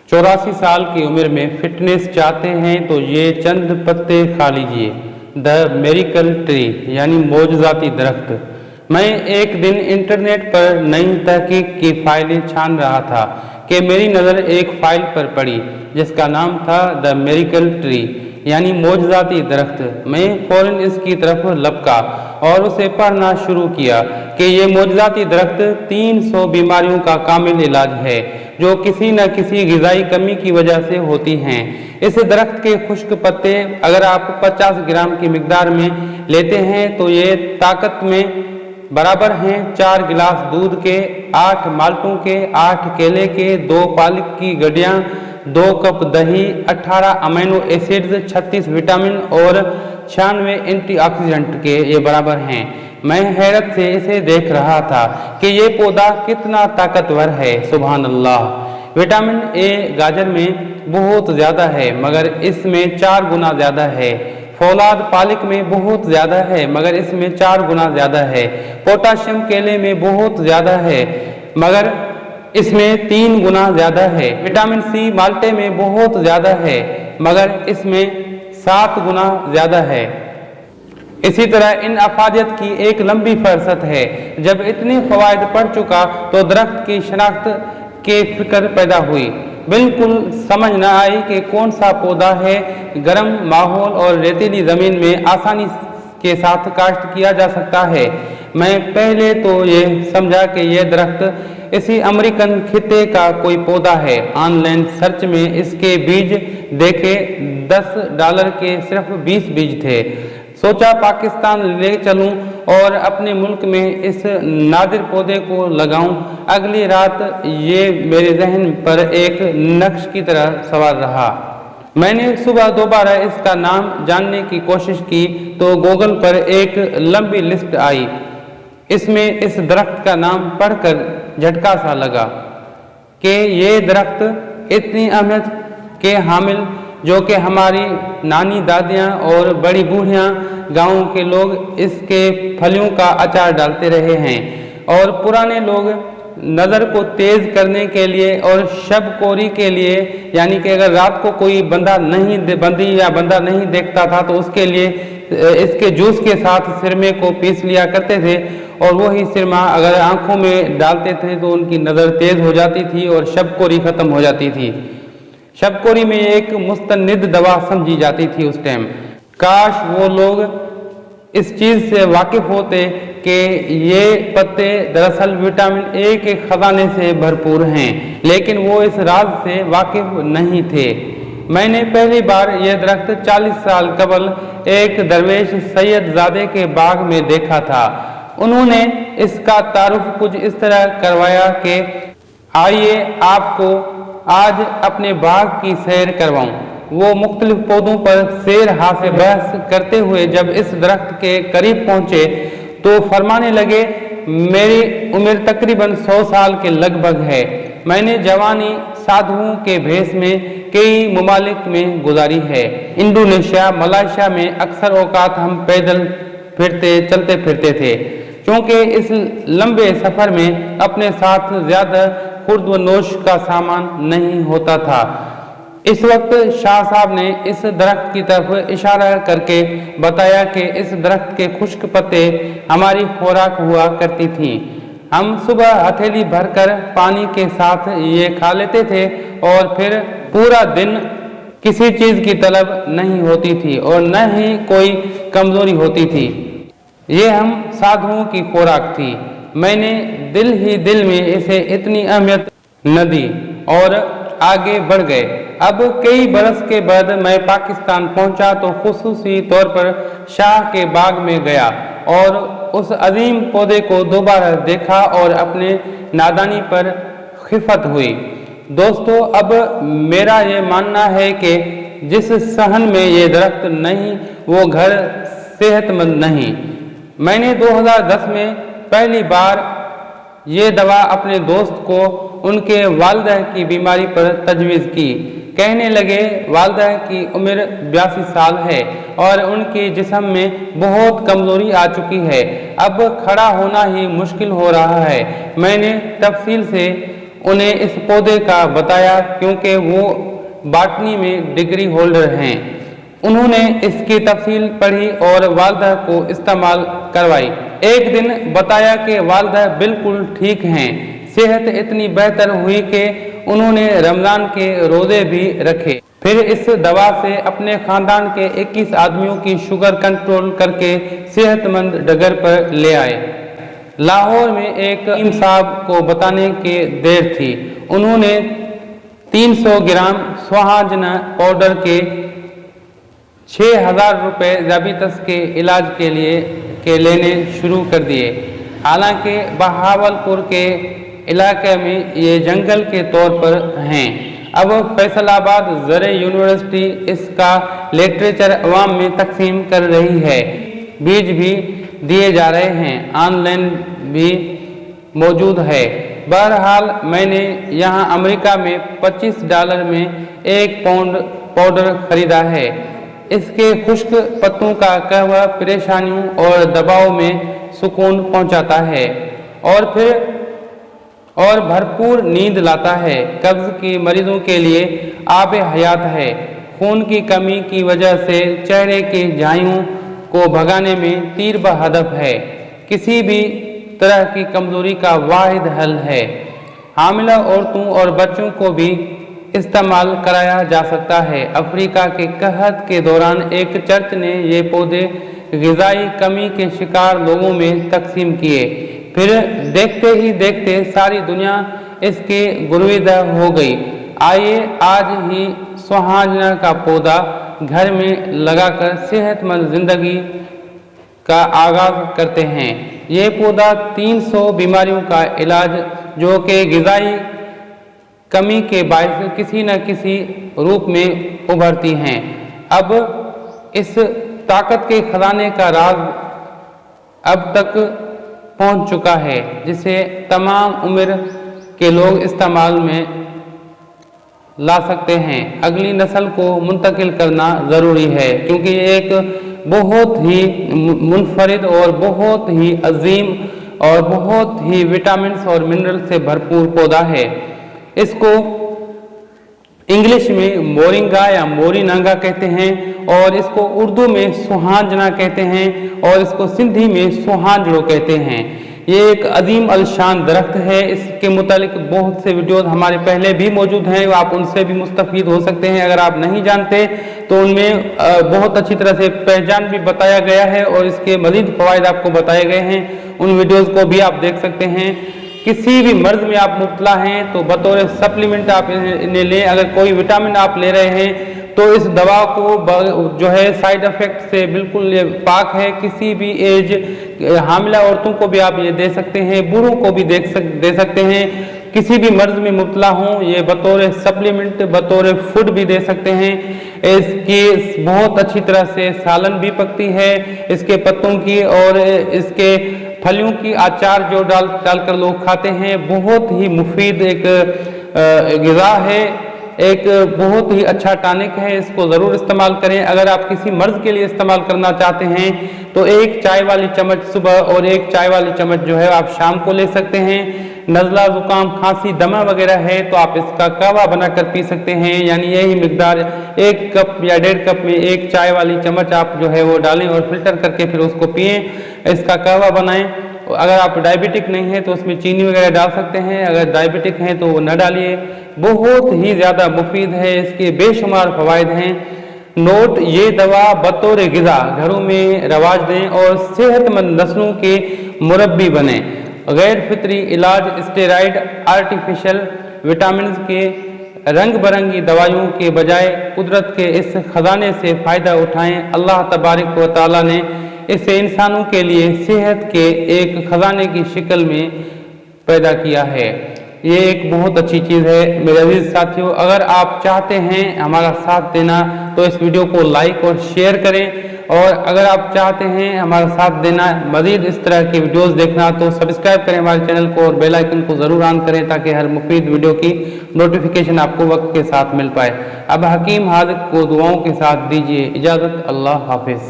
84 साल की उम्र में फिटनेस चाहते हैं तो ये चंद पत्ते खा लीजिए। द मेरिकल ट्री यानी मोजज़ाती दरख्त। मैं एक दिन इंटरनेट पर नई तहकीक की फाइलें छान रहा था कि मेरी नज़र एक फाइल पर पड़ी जिसका नाम था द मेरिकल ट्री यानी मोजज़ाती दरख्त। मैं फौरन इसकी तरफ लपका और उसे पढ़ना शुरू किया कि ये मोजज़ाती दरख्त 300 बीमारियों का कामिल इलाज है जो किसी न किसी ग़िज़ाई कमी की वजह से होती हैं। इस दरख्त के खुश्क पत्ते अगर आप 50 ग्राम की मिकदार में लेते हैं तो ये ताकत में बराबर हैं 4 गिलास दूध के, 8 माल्टों के, 8 केले के, 2 पालक की गड्डियाँ, 2 कप दही, 18 अमीनो एसिड्स, 36 विटामिन और 96 एंटीऑक्सीडेंट के ये बराबर हैं। मैं हैरत से इसे देख रहा था कि ये पौधा कितना ताकतवर है। सुभान अल्लाह। विटामिन ए गाजर में बहुत ज़्यादा है मगर इसमें 4 गुना ज़्यादा है। फौलाद पालक में बहुत ज़्यादा है मगर इसमें 4 गुना ज़्यादा है। पोटाशियम केले में बहुत ज़्यादा है मगर इसमें 3 गुना ज़्यादा है। विटामिन सी माल्टे में बहुत ज़्यादा है मगर इसमें 7 गुना ज़्यादा है। इसी तरह इन अफादियत की एक लंबी फहरिस्त है। जब इतने फ़वाइद पढ़ चुका तो दरख्त की शनाख्त के फिक्र पैदा हुई। बिल्कुल समझ न आई कि कौन सा पौधा है गर्म माहौल और रेतीली ज़मीन में आसानी के साथ काश्त किया जा सकता है। मैं पहले तो ये समझा कि यह दरख्त इसी अमेरिकन खित्ते का कोई पौधा है। ऑनलाइन सर्च में इसके बीज देखे, $10 के सिर्फ 20 बीज थे। सोचा पाकिस्तान ले चलूं और अपने मुल्क में इस नादिर पौधे को लगाऊं। अगली रात ये मेरे जहन पर एक नक्श की तरह सवार रहा। मैंने सुबह दोबारा इसका नाम जानने की कोशिश की तो गूगल पर एक लंबी लिस्ट आई। इसमें इस दरख्त का नाम पढ़कर झटका सा लगा कि ये दरख्त इतनी अहमियत के हामिल जो कि हमारी नानी दादियाँ और बड़ी बूढ़ियाँ गाँव के लोग इसके फलियों का अचार डालते रहे हैं और पुराने लोग नज़र को तेज़ करने के लिए और शब कोरी के लिए, यानी कि अगर रात को कोई बंदी या बंदा नहीं देखता था तो उसके लिए इसके जूस के साथ सिरमे को पीस लिया करते थे और वही सिरमा अगर आँखों में डालते थे तो उनकी नज़र तेज़ हो जाती थी और शब कोरी ख़त्म हो जाती थी। शबकोरी में एक मुस्तनिद दवा समझी जाती थी उस टाइम। काश वो लोग इस चीज़ से वाकिफ़ होते कि ये पत्ते दरअसल विटामिन ए के ख़जाने से भरपूर हैं, लेकिन वो इस राज से वाकिफ़ नहीं थे। मैंने पहली बार यह दरख्त 40 साल कबल एक दरवेश सैयद ज़ादे के बाग में देखा था। उन्होंने इसका तारुफ कुछ इस तरह करवाया कि आइए आपको आज अपने बाग की सैर करवाऊं। वो मुख्तलिफ पौधों पर सैर हासिल बहस करते हुए जब इस दरख्त के करीब पहुंचे तो फरमाने लगे, मेरी उम्र तकरीबन 100 साल के लगभग है। मैंने जवानी साधुओं के भेष में कई ममालिक में गुजारी है। इंडोनेशिया, मलेशिया में अक्सर औकात हम पैदल चलते फिरते थे। क्योंकि इस लंबे सफ़र में अपने साथ ज़्यादा खुर्द व नोश का सामान नहीं होता था। इस वक्त शाह साहब ने इस दरख्त की तरफ इशारा करके बताया कि इस दरख्त के खुश्क पत्ते हमारी खुराक हुआ करती थीं। हम सुबह हथेली भरकर पानी के साथ ये खा लेते थे और फिर पूरा दिन किसी चीज़ की तलब नहीं होती थी और न ही कोई कमज़ोरी होती थी। ये हम साधुओं की खुराक थी। मैंने दिल ही दिल में इसे इतनी अहमियत न दी और आगे बढ़ गए। अब कई बरस के बाद मैं पाकिस्तान पहुंचा तो खुसूसी तौर पर शाह के बाग में गया और उस अजीम पौधे को दोबारा देखा और अपने नादानी पर खिफत हुई। दोस्तों, अब मेरा ये मानना है कि जिस सहन में ये दरख्त नहीं वो घर सेहतमंद नहीं। मैंने 2010 में पहली बार ये दवा अपने दोस्त को उनके वालिदा की बीमारी पर तजवीज़ की। कहने लगे, वालिदा की उम्र 82 साल है और उनके जिस्म में बहुत कमज़ोरी आ चुकी है। अब खड़ा होना ही मुश्किल हो रहा है। मैंने तफसील से उन्हें इस पौधे का बताया क्योंकि वो बॉटनी में डिग्री होल्डर हैं। उन्होंने इसकी तफसील पढ़ी और वालदा को इस्तेमाल करवाई। एक दिन बताया कि वालदा बिल्कुल ठीक हैं। सेहत इतनी बेहतर हुई कि उन्होंने रमज़ान के रोज़े भी रखे। फिर इस दवा से अपने ख़ानदान के 21 आदमियों की शुगर कंट्रोल करके सेहतमंद डगर पर ले आए। लाहौर में एक इमाम साहब को बताने के देर थी। उन्होंने 300 ग्राम सुहाजना पाउडर के 6,000 रुपये ज़ाबितस के इलाज के लिए लेने शुरू कर दिए। हालांकि बहावलपुर के इलाके में ये जंगल के तौर पर हैं। अब फैसलाबाद ज़र यूनिवर्सिटी इसका लिटरेचर अवाम में तकसीम कर रही है। बीज भी दिए जा रहे हैं, ऑनलाइन भी मौजूद है। बहरहाल मैंने यहाँ अमेरिका में $25 में 1 पाउंड पाउडर खरीदा है। इसके खुश्क पत्तों का कहवा परेशानियों और दबाव में सुकून पहुँचाता है और भरपूर नींद लाता है। कब्ज़ के मरीजों के लिए आब हयात है। खून की कमी की वजह से चेहरे के झाइयों को भगाने में तीर बहदफ है। किसी भी तरह की कमजोरी का वाहिद हल है। हामिला औरतों और बच्चों को भी इस्तेमाल कराया जा सकता है। अफ्रीका के कहत के दौरान एक चर्च ने ये पौधे ग़िज़ाई कमी के शिकार लोगों में तकसीम किए। फिर देखते ही देखते सारी दुनिया इसके गुरविदा हो गई। आइए आज ही सुहाजना का पौधा घर में लगाकर सेहतमंद जिंदगी का आगाज करते हैं। ये पौधा 300 बीमारियों का इलाज जो कि ग़िज़ाई कमी के बायस किसी न किसी रूप में उभरती हैं। अब इस ताकत के खजाने का राज अब तक पहुंच चुका है, जिसे तमाम उम्र के लोग इस्तेमाल में ला सकते हैं। अगली नस्ल को मुंतकिल करना ज़रूरी है क्योंकि ये एक बहुत ही मुनफरिद और बहुत ही अजीम और बहुत ही विटामिन और मिनरल से भरपूर पौधा है। इसको इंग्लिश में मोरिंगा या मोरिनांगा कहते हैं और इसको उर्दू में सुहाजना कहते हैं और इसको सिंधी में सुहांजड़ो कहते हैं। ये एक अजीम अलशान दरख्त है। इसके मुतालिक बहुत से वीडियोस हमारे पहले भी मौजूद हैं, आप उनसे भी मुस्तफ़ीद हो सकते हैं। अगर आप नहीं जानते तो उनमें बहुत अच्छी तरह से पहचान भी बताया गया है और इसके मज़ीद फ़वाइद आपको बताए गए हैं। उन वीडियोज़ को भी आप देख सकते हैं। किसी भी मर्ज में आप मुब्तला हैं तो बतौर सप्लीमेंट आप इन्हें लें। अगर कोई विटामिन आप ले रहे हैं तो इस दवा को जो है साइड इफ़ेक्ट से बिल्कुल ये पाक है। किसी भी एज हामिला औरतों को भी आप ये दे सकते हैं, बूढ़ों को भी दे सकते हैं। किसी भी मर्ज में मुब्तला हों ये बतौर सप्लीमेंट बतौर फूड भी दे सकते हैं। इसकी बहुत अच्छी तरह से सालन भी पकती है इसके पत्तों की, और इसके फलियों की अचार जो डालकर लोग खाते हैं। बहुत ही मुफीद एक ग़िज़ा है, एक बहुत ही अच्छा टॉनिक है। इसको ज़रूर इस्तेमाल करें। अगर आप किसी मर्ज़ के लिए इस्तेमाल करना चाहते हैं तो 1 चाय वाली चम्मच सुबह और 1 चाय वाली चम्मच जो है आप शाम को ले सकते हैं। नज़ला ज़ुकाम खांसी दमा वगैरह है तो आप इसका कहवा बनाकर पी सकते हैं। यानी यही मिकदार 1 कप या 1.5 कप में 1 चाय वाली चम्मच आप जो है वो डालें और फिल्टर करके फिर उसको पिएँ, इसका कहवा बनाएं। अगर आप डायबिटिक नहीं है तो उसमें चीनी वगैरह डाल सकते हैं, अगर डायबिटिक हैं तो वो न डालिए। बहुत ही ज़्यादा मुफीद है, इसके बेशुमार फ़वाइद हैं। नोट, ये दवा बतौर ग़िज़ा घरों में रवाज दें और सेहतमंद नस्लों के मुरब्बी बने। गैर फितरी इलाज, स्टेरॉइड, आर्टिफिशियल विटामिन के रंग बरंगी दवाइयों के बजाय कुदरत के इस खजाने से फ़ायदा उठाएं। अल्लाह तबारक व तआला ने इसे इंसानों के लिए सेहत के एक खजाने की शक्ल में पैदा किया है। ये एक बहुत अच्छी चीज़ है। मेरे अजीज साथियों, अगर आप चाहते हैं हमारा साथ देना तो इस वीडियो को लाइक और शेयर करें, और अगर आप चाहते हैं हमारा साथ देना मज़ीद इस तरह की वीडियोस देखना तो सब्सक्राइब करें हमारे चैनल को और बेल आइकन को ज़रूर ऑन करें ताकि हर मुफीद वीडियो की नोटिफिकेशन आपको वक्त के साथ मिल पाए। अब हकीम हाज़िक़ को दुआओं के साथ दीजिए इजाज़त। अल्लाह हाफिज़।